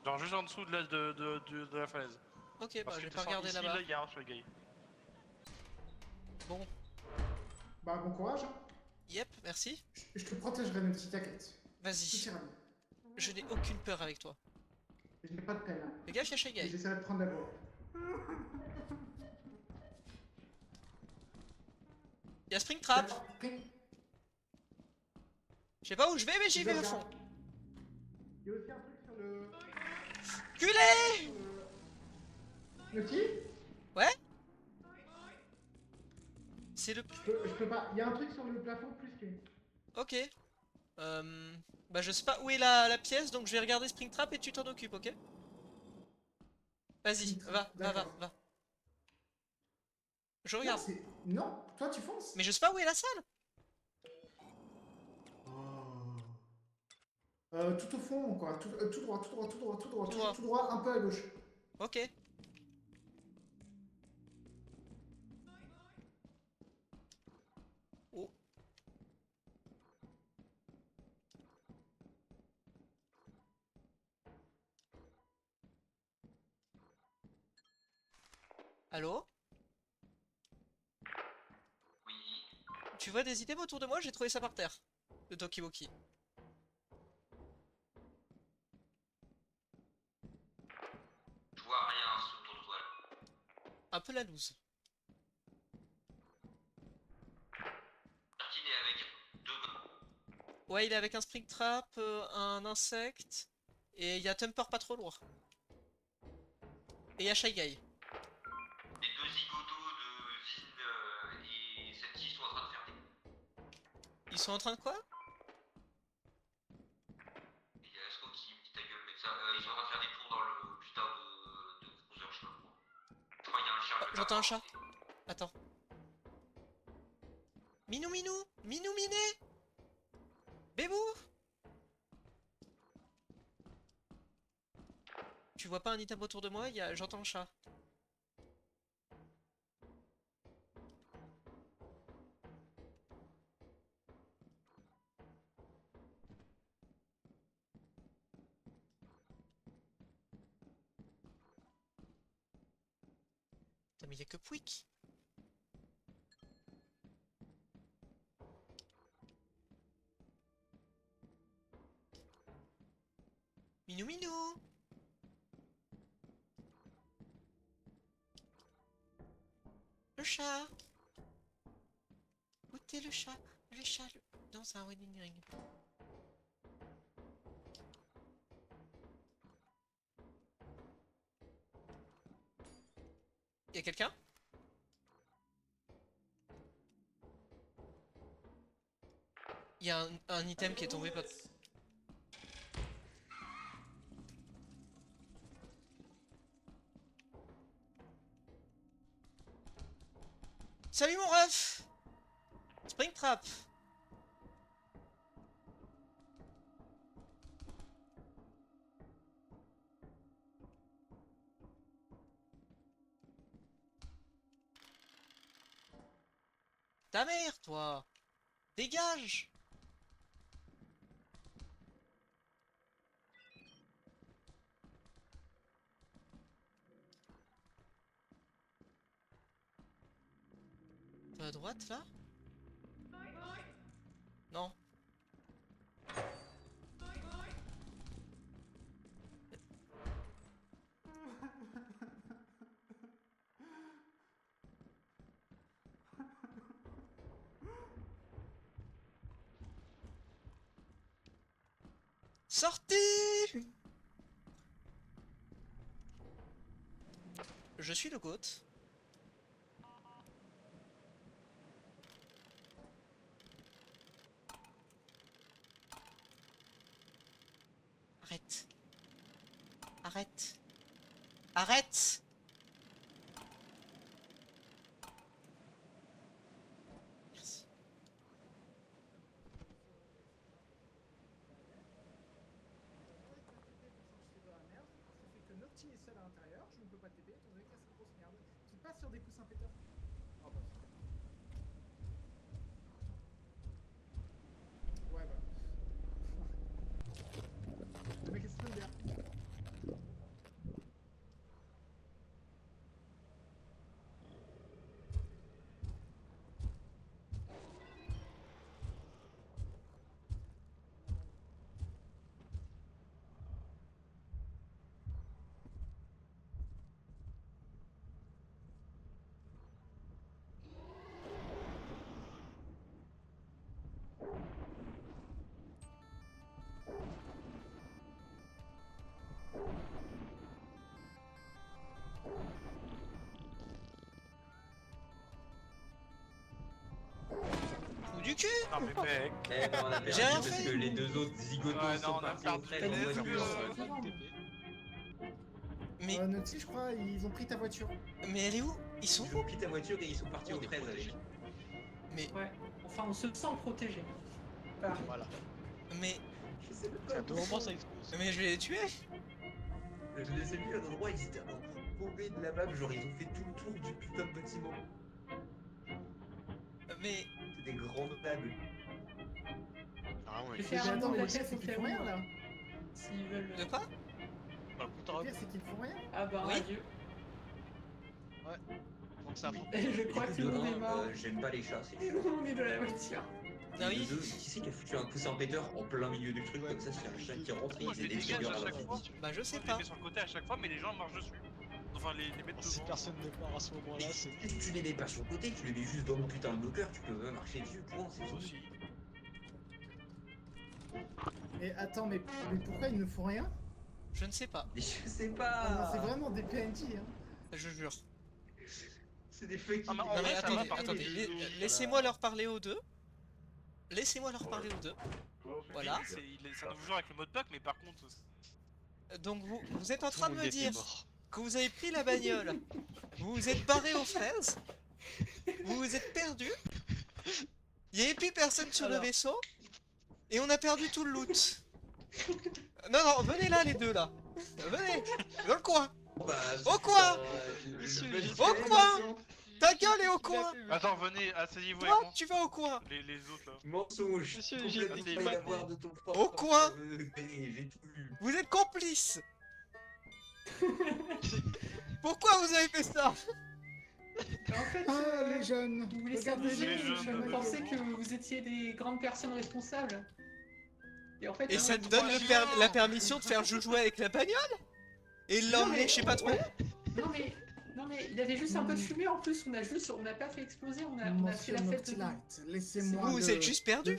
Genre juste en dessous de la falaise. Ok, bah, Parce je que vais tu pas sens regarder ici, là-bas. là, il y a un sur le gay. Bon, Bah, bon courage. Hein. yep, merci. Je te protégerai, mes petites t'inquiète. Tout Vas-y. ira bien. Je n'ai aucune peur avec toi. Je n'ai pas de peine. Hein. Fais gaffe, y'a Shy Et Guy. j'essaierai de prendre la bourre. Y'a Springtrap. Je sais pas où je vais, mais j'y vais à fond. Il y a aussi un truc sur le. Culé! Le qui? Ouais? C'est le... Je peux pas. Il y a un truc sur le plafond plus qu'une. Ok. Bah je sais pas où est la pièce, donc je vais regarder Springtrap et tu t'en occupes, ok? Vas-y, va. Je regarde. Non, toi tu fonces. Mais je sais pas où est la salle. Tout au fond, quoi. Tout droit, tout droit, tout droit, tout droit, Tout droit. tout droit, un peu à gauche. Ok. Oh. Allô? Oui. Tu vois des items autour de moi? J'ai trouvé ça par terre. Le Tokiwoki. Je vois rien autour de toi là. Un peu la loose. Tartine est avec deux gars. Ouais, il est avec un Springtrap, un insecte, et il y a Thumper pas trop loin. Et il y a Shy Guy. Les deux zigotos de Vin et Sensi sont en train de faire des. Ils sont en train de quoi? Il y a Asko qui dit ta gueule, mais ça, ils sont en train de faire des tours dans le putain de cruiser, je sais pas pourquoi. Je crois qu'il y a un chien. Ah, j'entends un chat. Attends. Minou Minou! Minou Miné! Bébou! Tu vois pas un item autour de moi? J'entends le chat. Putain, mais y'a que Pouic! Minou Minou! Le chat! Où t'es le chat? Le chat, dans un wedding ring. Y'a quelqu'un? Y'a un item qui est tombé pas... Salut mon ref! Springtrap! Ta mère, toi! Dégage! T'es à droite, là? Non. Sortez! Je suis le GOAT. Arrête. Arrête. Arrête! Merci. Ça fait que Nocti est seul à l'intérieur, je ne peux pas TP, étant donné que c'est une grosse merde. Tu passes sur des coussins péteurs. Oh bah. Ouais bah. Le mec est Slender. Trou du cul! Non mais mec. Eh ben, on a perdu J'ai rien parce fait. que les deux autres zigotos Ouais, non, sont on a partis perdu entre elles les en deux, voiture. Mais, Nocti, je crois, ils ont pris ta voiture. mais elle est où? Ils sont Ils où? ont pris ta voiture et ils sont partis On aux est fraises protégés. avec. Mais, Ouais. Enfin, on se sent protégé. Par... Voilà. mais, Je sais même À pas. tout moment, ça explose. mais je vais les tuer! Je les ai mis à l'endroit, ils étaient en paumé de la map, genre ils ont fait tout le tour du putain de bâtiment. Mais, C'est des grands notables. Ah ouais. Je vais Mais faire un attends, tour de le la pire, pièce c'est au qu'ils cas font où, rien là. s'ils veulent. de quoi? Bah, le compte à Le rebours. pire, c'est qu'ils font rien. Ah bah, Oui. adieu. Donc ça prend. Et je crois que tout le monde est mort. J'aime pas les chats, c'est Tout chiant. le monde est dans la voiture. Ah oui. De deux, qui c'est qui a foutu un coussin péteur en plein milieu du truc comme ça, s'il y a un chien qui rentre, Moi, il je les faisait des dégage triggers à à chaque fois. l'infini. Bah je sais Je les pas. mets sur le côté à chaque fois, mais les gens marchent dessus. Enfin, les mettent Si devant. personne ne part à ce moment-là, c'est. Si tu les mets pas sur le côté, tu les mets juste dans le putain de bloqueur, tu peux même marcher dessus, point, c'est tout. Aussi. Mais attends, mais pourquoi ils ne font rien? Je ne sais pas. Mais je sais Ah non, pas. c'est vraiment des PNJ, hein. Je jure. C'est des fucking. Ah, mais en Non mais vrai, ça attendez, va, par attendez. contre, Laissez-moi leur parler aux deux. Laissez-moi leur parler aux deux. Voilà. Ça nous joue avec le mode pack, mais par contre. Donc vous êtes en Tout train le de monde me était dire mort. que vous avez pris la bagnole, vous vous êtes barré aux fraises, vous vous êtes perdu, il n'y avait plus personne sur le Alors. vaisseau, et on a perdu tout le loot. Non, non, venez là les deux là. Venez, dans le coin. Au coin. Au coin. Ta gueule est au coin. Attends, venez, asseyez-vous avec Toi, moi. tu vas au coin. Les autres là. Mensonge. Monsieur, Complètement j'ai pas été y maté. avoir de ton propre Au coin. J'ai tout lu. Vous êtes complices. Pourquoi vous avez fait ça? En fait, Ah, les jeunes. vous voulez Regardez s'amuser, les jeunes, je ouais. pensais que vous étiez des grandes personnes responsables. Et en fait, Et ça te donne la permission de faire jouer avec la bagnole? Et l'emmener je sais pas trop? non mais il avait juste un peu fumé en plus, on a pas fait exploser, on a fait Monsieur la fête. Noctilite, laissez-moi Vous le... êtes juste perdu.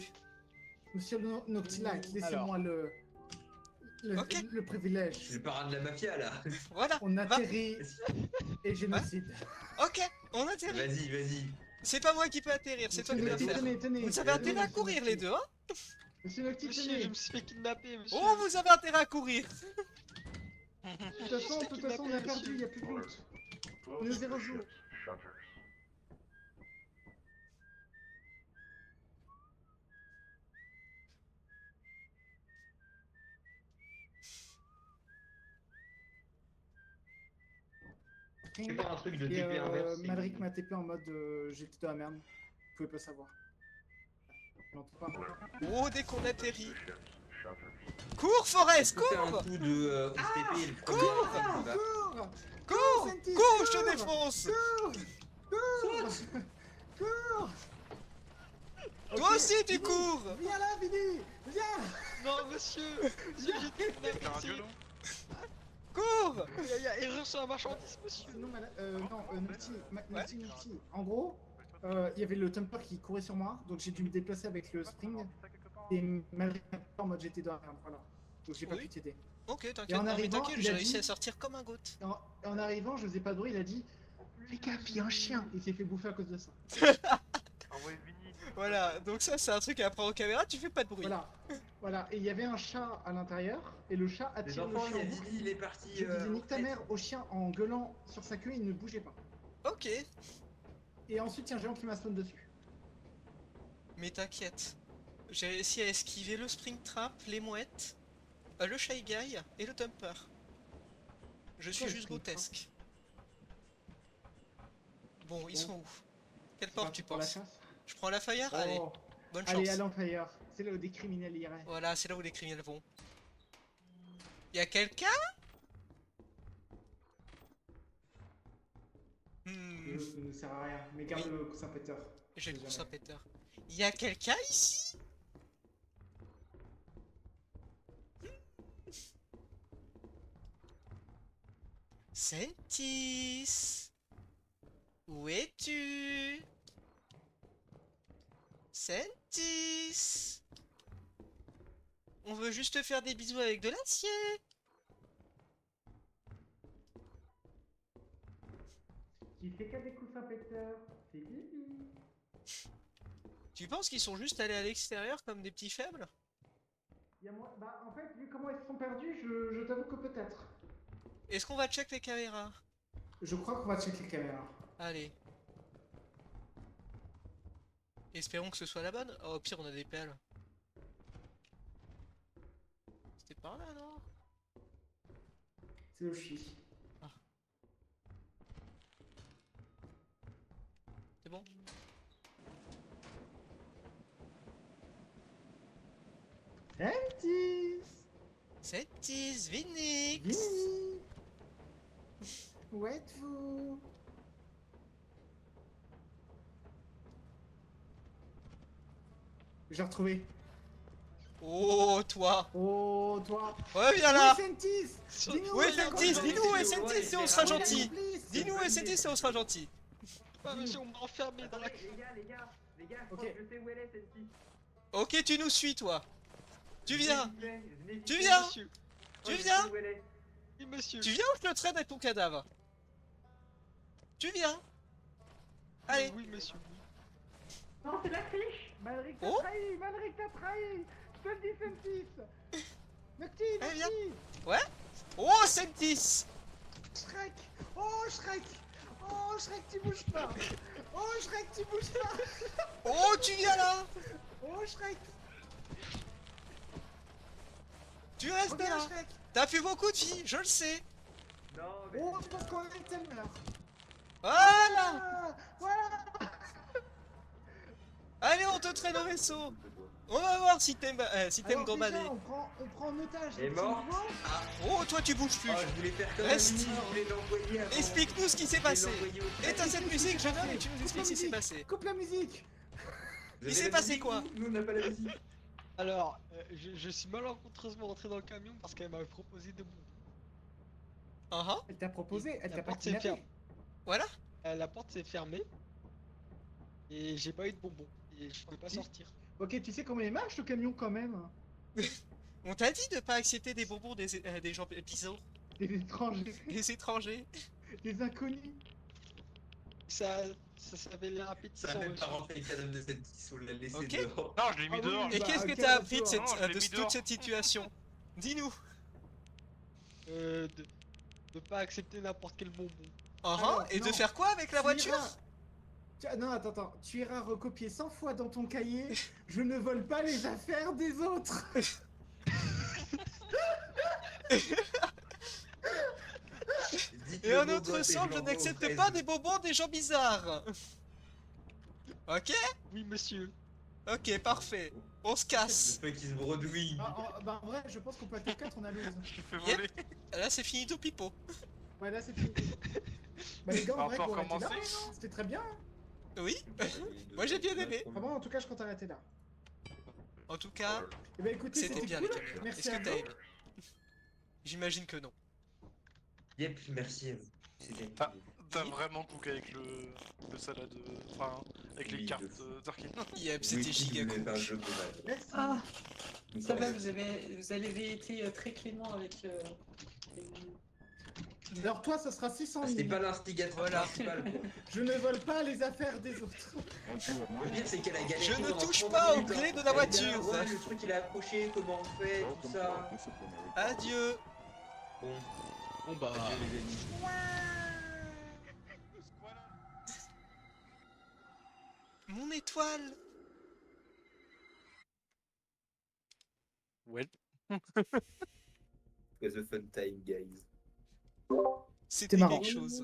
Monsieur Noctilite, laissez-moi Ok. le privilège. Je suis le parrain de la mafia là. Voilà. On atterrit et génocide. Ok, on atterrit. Vas-y, vas-y. C'est pas moi qui peux atterrir, c'est toi qui vas Monsieur faire. Noctilite, tenez. Vous avez intérêt à courir les deux, hein? Monsieur Noctilite, Monsieur, je tenez. me suis fait kidnapper, monsieur. Oh, vous avez intérêt à courir. De toute façon, on a perdu, il n'y a plus de loot. On est 0 jour. C'est pas un truc de Et TP inverse. Madric m'a TP en mode j'étais dans la merde. Vous pouvez pas savoir. Je l'entends pas. Oh, dès qu'on atterrit. Cours, Forest, Faire un cours. coup de STP et le cours. premier, Cours Cours, Santis, cours, je te cours. défonce. Cours Cours Toi Ok, aussi, tu Vini, cours. Viens là, Vini Viens Non, monsieur. Monsieur, j'ai été kidnappé. T'as un dieu, non? Cours. Il y a erreur sur la marchandise, monsieur. Non, Nocti. En gros, il y avait le Thumper qui courait sur moi, donc j'ai dû me déplacer avec le Spring. Et Madric m'a TP en mode j'étais dans la merde, voilà. Donc j'ai pas Oui. pu t'aider. Ok, Et t'inquiète, en non, mais arrivant, t'inquiète, il j'ai a réussi dit- à sortir comme un goat. En arrivant, je faisais pas de bruit, il a dit fais gaffe, il y a un chien. Il s'est fait bouffer à cause de ça. Envoyez Vini. Voilà, donc ça c'est un truc à prendre aux caméras, tu fais pas de bruit. Voilà. Voilà. Et il y avait un chat à l'intérieur, et le chat Les attire le enfants, chien il y a en boucle. Didi, il est parti. Je disais en nique ta retraite. mère au chien en gueulant sur sa queue, il ne bougeait pas. Ok, Et ensuite, il y a un géant qui m'a spawn dessus. mais t'inquiète. J'ai réussi à esquiver le Springtrap, les mouettes, le Shy Guy et le Thumper. Je suis le juste Springtrap grotesque. Bon, ils Bon. sont où? Quelle C'est porte parti tu pour la penses? chasse. Je prends la fire? Allez, Oh. bonne Allez, chance. à l'Empire. C'est là où des criminels iraient. Voilà, c'est là où les criminels vont. Y'a quelqu'un? Ça ne sert à rien. Mais garde Oui. le coussin péteur. J'ai le Jamais. coussin péteur. Y'a quelqu'un ici? Sentis, où es-tu? Sentis, on veut juste te faire des bisous avec de l'acier. Qui fait qu'à des coussins péteurs, c'est Bibi. Tu penses qu'ils sont juste allés à l'extérieur comme des petits faibles? Bah, en fait, vu comment ils se sont perdus, je t'avoue que peut-être. Est-ce qu'on va check les caméras? Je crois qu'on va checker les caméras. Allez. Espérons que ce soit la bonne. Oh, au pire, on a des pelles. C'était par là, non? C'est le chi. C'est bon? Sentis Sentis, Vinix! Vini Où êtes-vous J'ai retrouvé. Oh, toi. Oh, toi. Ouais, viens là. Oui, Sentis. Dis-nous Ouais, où c'est Sentis, qu'on- dis-nous où est Sentis et on sera gentil. Please. Dis-nous où est Sentis et on sera gentil. Ah, monsieur, on m'a enfermé dans la. Les gars, je Ok. crois que je sais où elle est, celle-ci. Ok, tu nous suis, toi. Tu viens. Venez, venez, Tu venez. viens. Monsieur. Tu Moi, je viens. sais où elle est. Oui, monsieur. Tu viens ou je te traîne avec ton cadavre? Tu viens. Allez. Oui, monsieur. Oui. Non, c'est la triche. Malric t'a Oh. trahi. Malric t'a trahi. Je te le dis, Sentis. Nocti, Eh, viens. Nocti. Oh, Sentis. Shrek. Oh, Shrek. Oh, Shrek, tu bouges pas. Oh, Shrek, tu bouges pas. Oh, tu viens là. Oh, Shrek. Tu restes Reviens, là. Shrek. T'as fait beaucoup de filles, je le sais. Non, mais. Oh, je pense qu'on a été le meurt. Voilà. Ah, voilà. Allez, on te traîne au vaisseau. On va voir si t'aimes Alors, gambader. déjà, on prend en otage. Elle est le petit morte. nouveau. Oh, toi tu bouges plus. Oh, je voulais faire comme Reste. Annie, je voulais l'envoyer avant. Explique-nous ce qui s'est Je voulais passé. l'envoyer au Éteins cette musique, jeune homme, et tu nous Coupe expliques la ce qui s'est musique. passé. Coupe la musique. Vous Il avez s'est la passé musique, quoi? Nous, on n'a pas la musique. Alors, je suis malencontreusement rentré dans le camion parce qu'elle m'avait proposé des bonbons. Uh-huh. Elle t'a proposé, elle La t'a pas porte s'est kidnappé. fermée. Voilà. La porte s'est fermée. Et j'ai pas eu de bonbons. Et je pouvais pas sortir. Ok, tu sais comment il marche le camion quand même. On t'a dit de pas accepter des bonbons des gens bizarres, Des étrangers, des étrangers. des inconnus. Ça s'appelle l'air appétissant. Ça a même pas monsieur. rentré le cadavre de cette 10, on l'a laissé Ok. dehors. Non, je l'ai mis Ah oui, dehors. Et bah, qu'est-ce que ok, t'as appris de, d'accord. cette, Non, je l'ai de mis toute dehors. cette situation? Dis-nous. De pas accepter n'importe quel bonbon. Alors, Et de non. faire quoi avec la Tu voiture? iras- Non, attends. Tu iras recopier 100 fois dans ton cahier. Je ne vole pas les affaires des autres. Dites Et le en mot notre gosse et ensemble, je l'envoie aux n'accepte fraises. pas des bonbons des gens bizarres. Ok? Oui, monsieur. Ok, parfait. On se casse. Le mec qui se bredouille. Bah, en vrai, je pense qu'on peut être 4, on a lose. Je fais Yep. voler. Là, c'est fini tout pipo. Ouais, là c'est fini. Bah, les gars, en On vrai, peut faut arrêter là. recommencer. Non, c'était très bien. Oui. Moi, j'ai bien aimé. Ah bon, en tout cas, je compte arrêter là. En tout cas, Et bah, écoutez, c'était bien cool. les caméras. Merci Est-ce à que t'as vous. aimé? J'imagine que non. Yep, merci à vous. C'était Ah. T'as vraiment cook avec le salade. Enfin, avec les Oui, cartes de fou. d'Arkin. Yep, c'était giga cool. un jeu de mal. Merci. Ah, Une ça va, fois, vous avez été très clément avec. Alors, toi, ça sera 600 Ah, 000. c'était pas l'instigateur Voilà. principal. quoi. Je ne vole pas les affaires des autres. Le pire, c'est qu'elle a galéré. Je ne pendant touche 30 pas aux minutes, clés hein. de la Elle dit, voiture. ouais, le truc il a accroché, comment on fait, tout ça. Adieu. Bon, Bon bah. adieu les amis. Mon étoile. Ouais. It was a fun time, guys. C'était marrant. quelque chose.